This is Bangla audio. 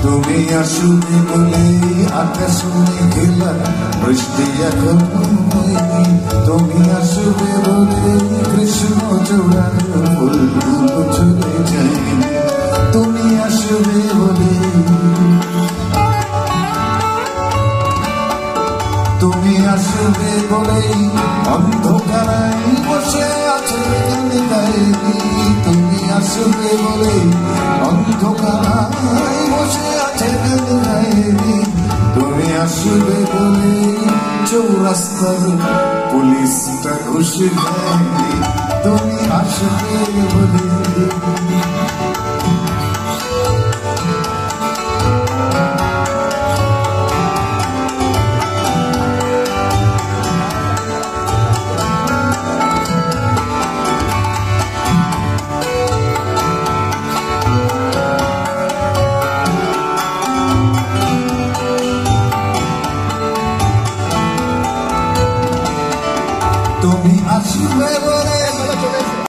তুমি আসবে বলে আকাশ মেঘলা বৃষ্টি এখন হয়নি। তুমি আসবে বলে কৃষ্ণ চূড়ার ফুলগুলো চলে যায়নি। তুমি আসবে বলে, তুমি আসবে বলেই অন্ধকারায় বসে আছে গায়নি। তুমি আসবে বলে অন্ধকারায় বসে আছে গায়নি। তুমি আসবে বলে চৌরাস্তার পুলিশটা ঘুষে দেয়নি। তুমি আসবে বলে, তুমি আসবে বলে